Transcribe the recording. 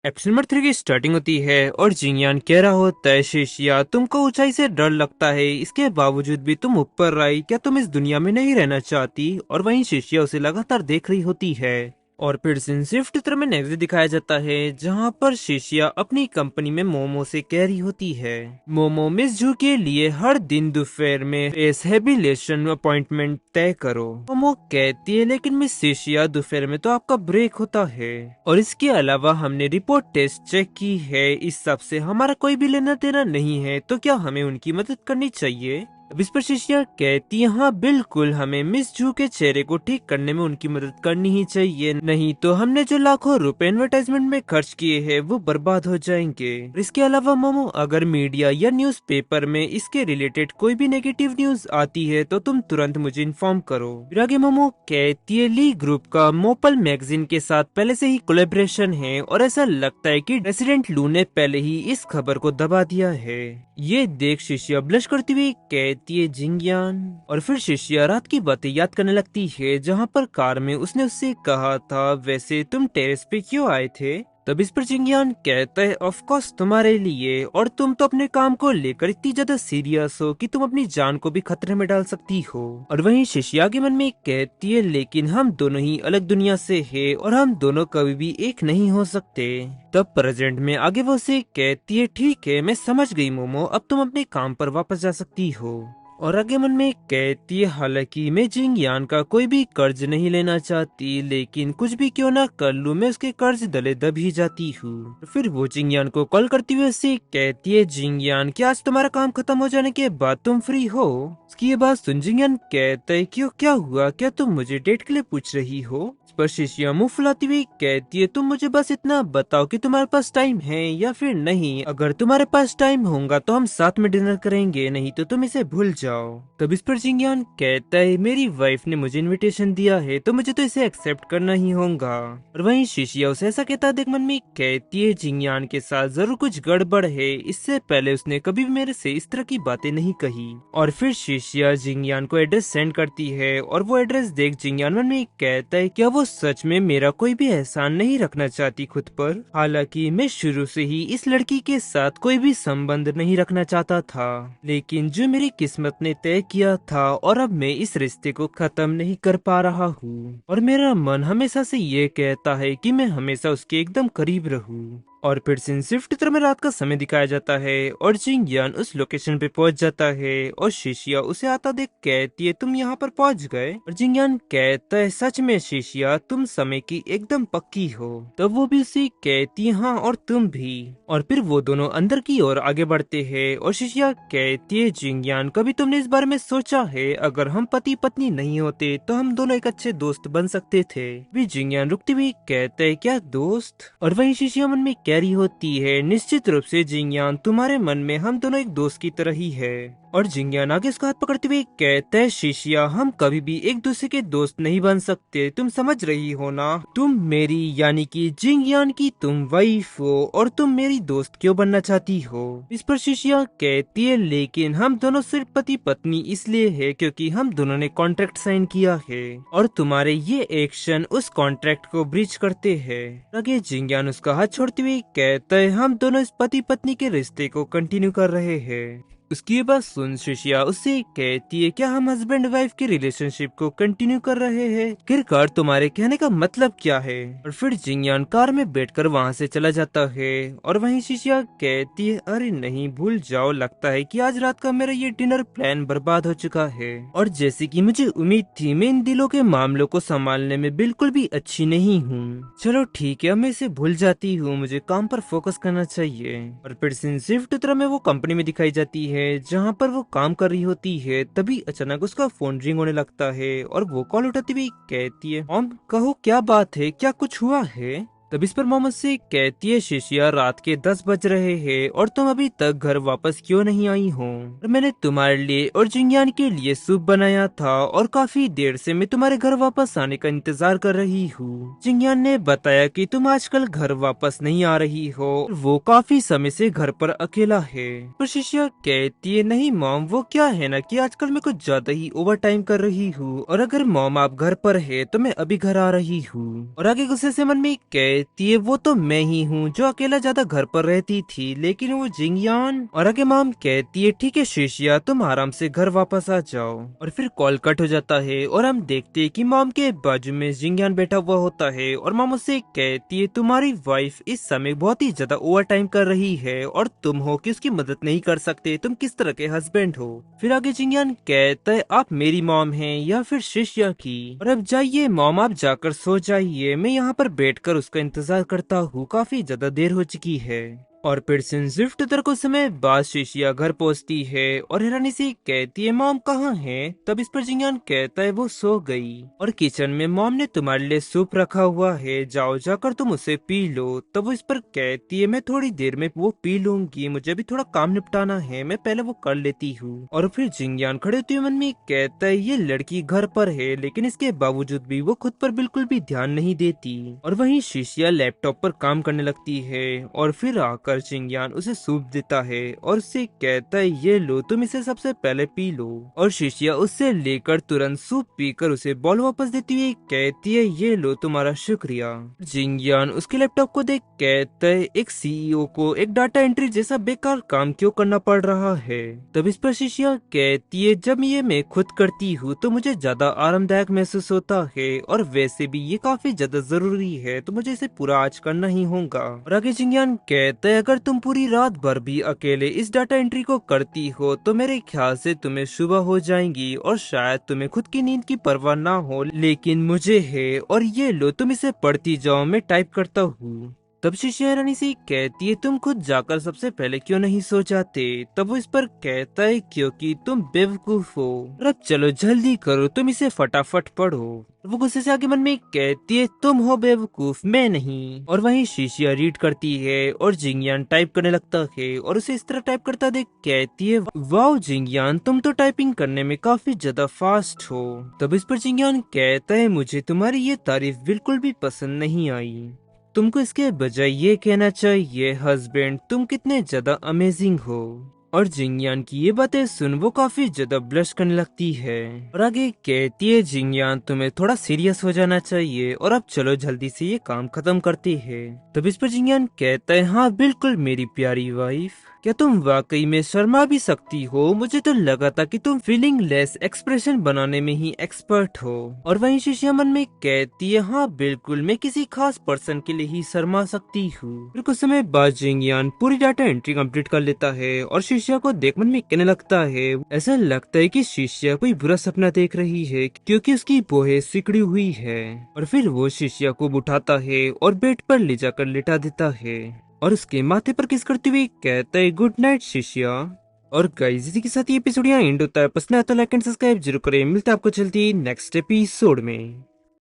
Episode number 3 की starting होती है और जिंगयान कह रहा होता है, शिशिया तुमको ऊंचाई से डर लगता है, इसके बावजूद भी तुम ऊपर आई, क्या तुम इस दुनिया में नहीं रहना चाहती? और वहीं शिशिया उसे लगातार देख रही होती है। और फिर सीन शिफ्ट चित्र में नेक्स्ट दिखाया जाता है, जहाँ पर शिशिया अपनी कंपनी में मोमो से कह रही होती है, मोमो मिस जू के लिए हर दिन दोपहर में रिहेबिलिटेशन अपॉइंटमेंट तय करो। मोमो कहती है, लेकिन मिस शिशिया दोपहर में तो आपका ब्रेक होता है, और इसके अलावा हमने रिपोर्ट टेस्ट चेक की है, इस सब से हमारा कोई भी लेना देना नहीं है, तो क्या हमें उनकी मदद करनी चाहिए? अब इस पर शिष्या कहती है, हाँ बिल्कुल, हमें मिस जू के चेहरे को ठीक करने में उनकी मदद करनी ही चाहिए, नहीं तो हमने जो लाखों रुपए एडवर्टाइजमेंट में खर्च किए हैं वो बर्बाद हो जाएंगे। इसके अलावा मोमो, अगर मीडिया या न्यूज़पेपर में इसके रिलेटेड कोई भी नेगेटिव न्यूज आती है तो तुम तुरंत मुझे इन्फॉर्म करो। फिर आगे मोमो कहती है, ली ग्रुप का मोपल मैगजीन के साथ पहले से ही कोलेब्रेशन है, और ऐसा लगता है कि रेसिडेंट लू ने पहले ही इस खबर को दबा दिया है। ये देख शिष्या ब्लश करती हुई कहती है, जिंगयान। और फिर शिष्या रात की बातें याद करने लगती है, जहाँ पर कार में उसने उससे कहा था, वैसे तुम टेरेस पे क्यों आए थे? तब इस पर जिंगयान कहता है, ऑफ कोर्स तुम्हारे लिए, और तुम तो अपने काम को लेकर इतनी ज्यादा सीरियस हो कि तुम अपनी जान को भी खतरे में डाल सकती हो। और वहीं शिष्या के मन में कहती है, लेकिन हम दोनों ही अलग दुनिया से हैं और हम दोनों कभी भी एक नहीं हो सकते। तब प्रेजेंट में आगे वो उसे कहती है, ठीक है मैं समझ गई मोमो, अब तुम अपने काम पर वापस जा सकती हो। और आगे मन में कहती है, हालांकि मैं जिंगयान का कोई भी कर्ज नहीं लेना चाहती, लेकिन कुछ भी क्यों ना कर लूं, मैं उसके कर्ज तले दब ही जाती हूँ। फिर वो जिंगयान को कॉल करती हुए उससे कहती है, जिंगयान क्या आज तुम्हारा काम खत्म हो जाने के बाद तुम फ्री हो? उसकी ये बात सुन जिंगयान कहता है, क्यों क्या हुआ, क्या तुम मुझे डेट के लिए पूछ रही हो? पर शिष्या मुंह फुलाती हुई कहती है, तुम मुझे बस इतना बताओ कि तुम्हारे पास टाइम है या फिर नहीं, अगर तुम्हारे पास टाइम होगा तो हम साथ में डिनर करेंगे, नहीं तो तुम इसे भूल जाओ। तब इस पर जिंगयान कहता है, मेरी वाइफ ने मुझे इनविटेशन दिया है तो मुझे तो इसे एक्सेप्ट करना ही होगा। और वहीं शिष्या उसे ऐसा कहता देख मन में कहती है, जिंगयान के साथ जरूर कुछ गड़बड़ है, इससे पहले उसने कभी भी मेरे से इस तरह की बातें नहीं कही। और फिर शिष्या जिंगयान को एड्रेस सेंड करती है, और वो एड्रेस देख जिंगयान मन में कहता है, क्या वो सच में मेरा कोई भी एहसान नहीं रखना चाहती खुद पर? हालांकि मैं शुरू से ही इस लड़की के साथ कोई भी संबंध नहीं रखना चाहता था, लेकिन जो मेरी किस्मत ने तय किया था, और अब मैं इस रिश्ते को खत्म नहीं कर पा रहा हूँ, और मेरा मन हमेशा से ये कहता है कि मैं हमेशा उसके एकदम करीब रहूँ। और फिर सीन शिफ्ट चित्र में रात का समय दिखाया जाता है, और जिंगयान उस लोकेशन पे पहुंच जाता है, और शिशिया उसे आता देख कहती है, तुम यहाँ पर पहुंच गए? और जिंगयान कहता है, सच में शिशिया तुम समय की एकदम पक्की हो। तब वो भी उसे कहती है, हाँ और तुम भी। और फिर वो दोनों अंदर की ओर आगे बढ़ते हैं, और शिशिया कहती है, जिंगयान कभी तुमने इस बारे में सोचा है, अगर हम पति पत्नी नहीं होते तो हम दोनों एक अच्छे दोस्त बन सकते थे? भी जिंगयान रुकती हुई कहता है, क्या दोस्त? और वही शिशिया मन में कह रही होती है, निश्चित रूप से जिंगयान, तुम्हारे मन में हम दोनों एक दोस्त की तरह ही है। और जिंगयान आगे उसका हाथ पकड़ते हुए कहता है, शिशिया हम कभी भी एक दूसरे के दोस्त नहीं बन सकते, तुम समझ रही हो ना? तुम मेरी यानी कि जिंगयान की तुम वाइफ हो, और तुम मेरी दोस्त क्यों बनना चाहती हो? इस पर शिशिया कहती है, लेकिन हम दोनों सिर्फ पति पत्नी इसलिए है क्योंकि हम दोनों ने कॉन्ट्रैक्ट साइन किया है, और तुम्हारे ये एक्शन उस कॉन्ट्रैक्ट को ब्रीच करते हैं। आगे जिंगयान उसका हाथ छोड़ते हुए कहता है, हम दोनों इस पति पत्नी के रिश्ते को कंटिन्यू कर रहे हैं। उसकी ये बात सुन शिशिया उससे कहती है, क्या हम हस्बैंड वाइफ की रिलेशनशिप को कंटिन्यू कर रहे हैं? किरकार तुम्हारे कहने का मतलब क्या है? और फिर जिंगयान कार में बैठकर वहाँ से चला जाता है, और वहीं शिशिया कहती है, अरे नहीं भूल जाओ, लगता है कि आज रात का मेरा ये डिनर प्लान बर्बाद हो चुका है, और जैसे कि मुझे उम्मीद थी, मैं इन दिलों के मामलों को संभालने में बिल्कुल भी अच्छी नहीं हूँ। चलो ठीक है, मैं इसे भूल जाती हूँ, मुझे काम पर फोकस करना चाहिए। और फिर सीन शिफ्ट तरह में वो कंपनी में दिखाई जाती है, जहाँ पर वो काम कर रही होती है। तभी अचानक उसका फोन रिंग होने लगता है, और वो कॉल उठाती हुई कहती है, मॉम कहो क्या बात है, क्या कुछ हुआ है? तब इस पर मोहम्मद से कहती है, शिशिया रात के 10 बज रहे हैं और तुम अभी तक घर वापस क्यों नहीं आई हो? और मैंने तुम्हारे लिए और जिंगयान के लिए सूप बनाया था, और काफी देर से मैं तुम्हारे घर वापस आने का इंतजार कर रही हूँ। जिंगयान ने बताया कि तुम आजकल घर वापस नहीं आ रही हो, वो काफी समय से घर पर अकेला है। पर शिशिया कहती है, नहीं मॉम, वो क्या है ना कि आजकल मैं कुछ ज्यादा ही ओवर टाइम कर रही हूँ, और अगर मॉम आप घर पर है तो मैं अभी घर आ रही हूँ। और आगे गुस्से से मन में कहती है वो तो मैं ही हूँ जो अकेला ज्यादा घर पर रहती थी, लेकिन वो जिंगयान। और आगे मॉम कहती है ठीक है शिशिया, तुम आराम से घर वापस आ जाओ। और फिर कॉल कट हो जाता है और हम देखते हैं कि मॉम के बाजू में जिंगयान बैठा हुआ होता है और मॉम उससे कहती है तुम्हारी वाइफ इस समय बहुत ही ज्यादा ओवर टाइम कर रही है और तुम हो कि उसकी मदद नहीं कर सकते, तुम किस तरह के हस्बैंड हो। फिर आगे जिंगयान कहता है आप मेरी मॉम हैं या फिर शिष्या की, और अब जाइए मॉम आप जाकर सो जाइए, मैं यहाँ पर बैठकर उसका इंतजार करता हूँ, काफी ज्यादा देर हो चुकी है। और फिर स्विफ्ट उधर कुछ समय बाद शिशिया घर पहुंचती है और हैरानी से कहती है मॉम कहाँ है। तब इस पर जिंगयान कहता है वो सो गई। और किचन में मॉम ने तुम्हारे लिए सूप रखा हुआ है, जाओ जाकर तुम उसे पी लो। तब वो इस पर कहती है मैं थोड़ी देर में वो पी लूंगी, मुझे भी थोड़ा काम निपटाना है, मैं पहले वो कर लेती हूँ। और फिर जिंगयान खड़े होते हुए मन में कहता है ये लड़की घर पर है लेकिन इसके बावजूद भी वो खुद पर बिल्कुल भी ध्यान नहीं देती। और वहीं शिशिया लैपटॉप पर काम करने लगती है और फिर आकर जिंगयान उसे सूप देता है और उससे कहता है ये लो तुम इसे सबसे पहले पी लो। और शिशिया उससे लेकर तुरंत सूप पीकर उसे बॉल वापस देती हुई कहती है ये लो तुम्हारा शुक्रिया। जिंगयान उसके लैपटॉप को देख कहता है एक सीईओ को एक डाटा एंट्री जैसा बेकार काम क्यों करना पड़ रहा है। तब इस पर शिशिया कहती है जब ये मैं खुद करती हूँ तो मुझे ज्यादा आरामदायक महसूस होता है और वैसे भी ये काफी ज्यादा जरूरी है तो मुझे इसे पूरा आज करना ही होगा। और आगे जिंगयान कहता है अगर तुम पूरी रात भर भी अकेले इस डाटा एंट्री को करती हो तो मेरे ख्याल से तुम्हें सुबह हो जाएंगी और शायद तुम्हें खुद की नींद की परवाह ना हो, लेकिन मुझे है। और ये लो तुम इसे पढ़ती जाओ, मैं टाइप करता हूँ। तब शिशिया रानी से कहती है तुम खुद जाकर सबसे पहले क्यों नहीं सो जाते। तब वो इस पर कहता है क्योंकि तुम बेवकूफ हो। और अब चलो जल्दी करो, तुम इसे फटाफट पढ़ो। वो गुस्से से आगे मन में कहती है तुम हो बेवकूफ, मैं नहीं। और वहीं शिशिया रीड करती है और जिंगयान टाइप करने लगता है और उसे इस तरह टाइप करता देख कहती है वाओ जिंगयान तुम तो टाइपिंग करने में काफी ज्यादा फास्ट हो। तब इस पर जिंगयान कहता है मुझे तुम्हारी ये तारीफ बिल्कुल भी पसंद नहीं आई, तुमको इसके बजाय ये कहना चाहिए हस्बैंड तुम कितने ज्यादा अमेजिंग हो। और जिंगयान की ये बातें सुन वो काफी ज्यादा ब्लश करने लगती है और आगे कहती है जिंगयान तुम्हें थोड़ा सीरियस हो जाना चाहिए और अब चलो जल्दी से ये काम खत्म करते हैं। तब इस पर जिंगयान कहता है हाँ बिल्कुल मेरी प्यारी वाइफ, क्या तुम वाकई में शर्मा भी सकती हो, मुझे तो लगा था कि तुम फीलिंग लेस एक्सप्रेशन बनाने में ही एक्सपर्ट हो। और वहीं शिशिया मन में कहती है हाँ बिल्कुल मैं किसी खास पर्सन के लिए ही शर्मा सकती हूँ। फिर कुछ समय बाद जिंगयान पूरी डाटा एंट्री कंप्लीट कर लेता है और शिशिया को देख मन में कहने लगता है ऐसा लगता है कि शिशिया कोई बुरा सपना देख रही है क्योंकि उसकी भौहें सिकड़ी हुई है। और फिर वो शिशिया को उठाता है और बेड पर ले जाकर लिटा देता है और उसके माथे पर किस करते हुए कहता है गुड नाइट शिष्या। और गाइस इसी के साथ ये एपिसोड यहाँ एंड होता है। पसंद आया तो लाइक एंड सब्सक्राइब जरूर करें। मिलता है आपको जल्दी नेक्स्ट एपिसोड में।